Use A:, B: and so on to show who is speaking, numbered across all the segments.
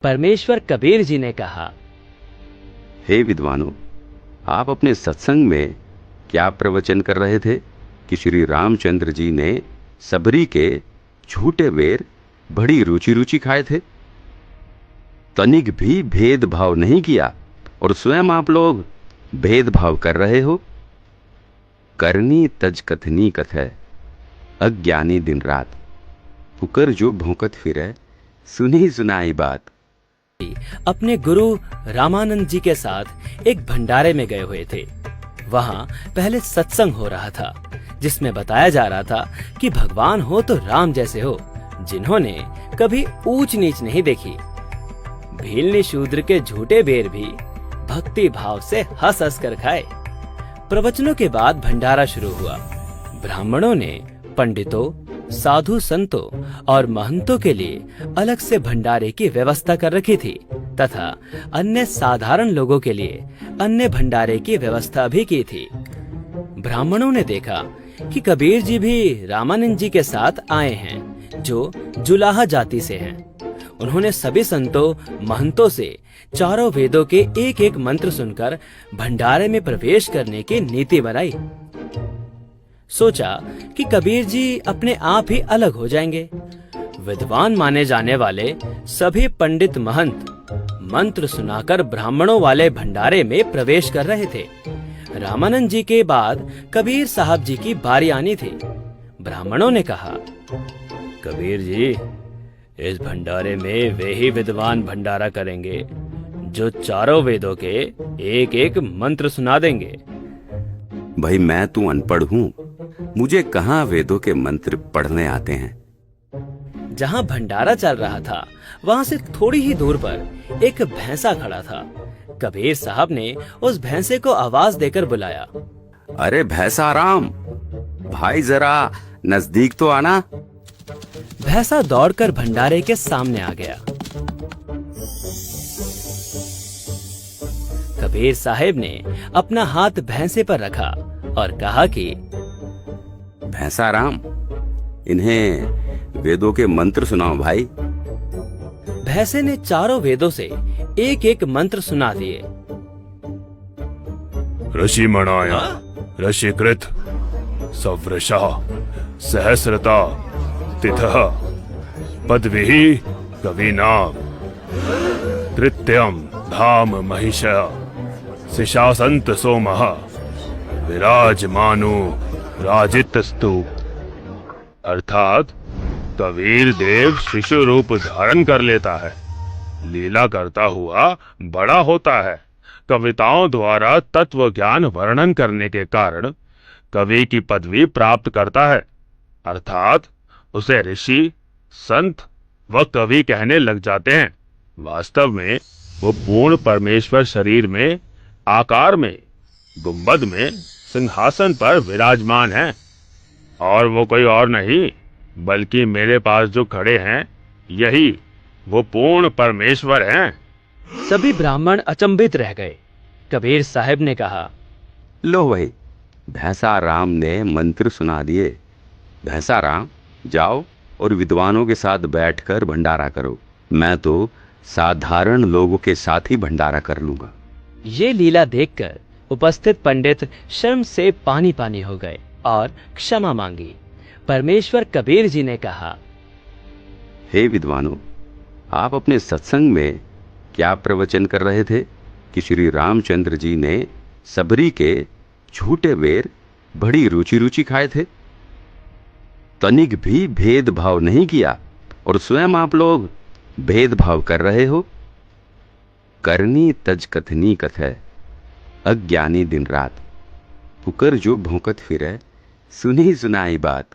A: परमेश्वर कबीर जी ने कहा,
B: हे विद्वानों, आप अपने सत्संग में क्या प्रवचन कर रहे थे कि श्री रामचंद्र जी ने सबरी के झूठे बेर बड़ी रुचि रुचि खाए थे। तनिक भी भेदभाव नहीं किया और स्वयं आप लोग भेदभाव कर रहे हो। करनी तज कथनी कथै, अज्ञानी दिन रात, पुकर जो भौंकत फिरे, सुनी सुनाई बात।
A: अपने गुरु रामानंद जी के साथ एक भंडारे में गए हुए थे। वहाँ पहले सत्संग हो रहा था जिसमें बताया जा रहा था कि भगवान हो तो राम जैसे हो, जिन्होंने कभी ऊंच नीच नहीं देखी। भीलनी शूद्र के झूठे बेर भी भक्ति भाव से हंस हंस कर खाए। प्रवचनों के बाद भंडारा शुरू हुआ। ब्राह्मणों ने पंडितों, साधु संतों और महंतों के लिए अलग से भंडारे की व्यवस्था कर रखी थी तथा अन्य साधारण लोगों के लिए अन्य भंडारे की व्यवस्था भी की थी। ब्राह्मणों ने देखा कि कबीर जी भी रामानंद जी के साथ आए हैं, जो जुलाहा जाति से हैं। उन्होंने सभी संतों, महंतों से चारों वेदों के एक एक मंत्र सुनकर भंडारे में प्रवेश करने की नीति बनाई। सोचा कि कबीर जी अपने आप ही अलग हो जाएंगे। विद्वान माने जाने वाले सभी पंडित महंत मंत्र सुनाकर ब्राह्मणों वाले भंडारे में प्रवेश कर रहे थे। रामानंद जी के बाद कबीर साहब जी की बारी आनी थी। ब्राह्मणों ने कहा, कबीर जी, इस भंडारे में वे ही विद्वान भंडारा करेंगे जो चारों वेदों के एक एक मंत्र सुना देंगे।
B: भाई, मैं तो अनपढ़ हूँ, मुझे कहाँ वेदों के मंत्र पढ़ने आते हैं।
A: जहाँ भंडारा चल रहा था वहाँ से थोड़ी ही दूर पर एक भैंसा खड़ा था। कबीर साहब ने उस भैंसे को आवाज देकर बुलाया,
B: अरे भैंसा राम, भाई जरा नजदीक तो आना।
A: भैंसा दौड़कर भंडारे के सामने आ गया। कबीर साहब ने अपना हाथ भैंसे पर रखा और कहा कि
B: भैंसा राम, इन्हें वेदों के मंत्र सुनाओ भाई।
A: भैंसे ने चारों वेदों से एक एक मंत्र सुना दिए।
C: ऋषि मणाय, ऋषिकृत, सवृषा, सहस्रता, तिथः, पद्भिः कवीनां, तृतीयं धाम महिषा, शिशासंत सोमः, विराजमानो राजितस्तु। अर्थात कबीर देव शिशु रूप धारण कर लेता है, लीला करता हुआ बड़ा होता है। कविताओं द्वारा तत्व ज्ञान वर्णन करने के कारण कवि की पदवी प्राप्त करता है, अर्थात उसे ऋषि, संत व कवि कहने लग जाते हैं। वास्तव में वो पूर्ण परमेश्वर शरीर में, आकार में, गुंबद में, सिंहासन पर विराजमान है और वो कोई और नहीं बल्कि मेरे पास जो खड़े हैं यही वो पूर्ण परमेश्वर हैं।
A: सभी ब्राह्मण अचंभित रह गए। कबीर साहब ने कहा,
B: लो भाई, भैंसा राम ने मंत्र सुना दिए। भैंसा राम, जाओ और विद्वानों के साथ बैठकर भंडारा करो। मैं तो साधारण लोगों के साथ ही भंडारा कर लूंगा।
A: ये लीला देखकर उपस्थित पंडित शर्म से पानी पानी हो गए और क्षमा मांगी। परमेश्वर कबीर जी ने कहा,
B: हे विद्वानों, आप अपने सत्संग में क्या प्रवचन कर रहे थे कि श्री रामचंद्र जी ने सबरी के झूठे बेर बड़ी रुचि रुचि खाए थे। तनिक भी भेदभाव नहीं किया और स्वयं आप लोग भेदभाव कर रहे हो। करनी तज कथनी कथै, अज्ञानी दिन रात, पुकर जो भौंकत फिरे, सुनी सुनाई बात।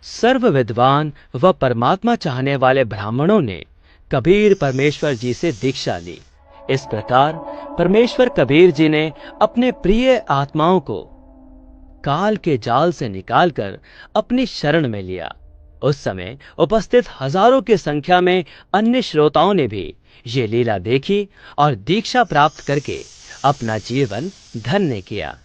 A: सर्व विद्वान व परमात्मा चाहने वाले ब्राह्मणों ने कबीर परमेश्वर जी से दीक्षा ली। इस प्रकार परमेश्वर कबीर जी ने अपने प्रिय आत्माओं को काल के जाल से निकालकर अपनी शरण में लिया। उस समय उपस्थित हजारों की संख्या में अन्य श्रोताओं ने भी ये लीला देखी और दीक्षा प्राप्त करके अपना जीवन धन्य किया।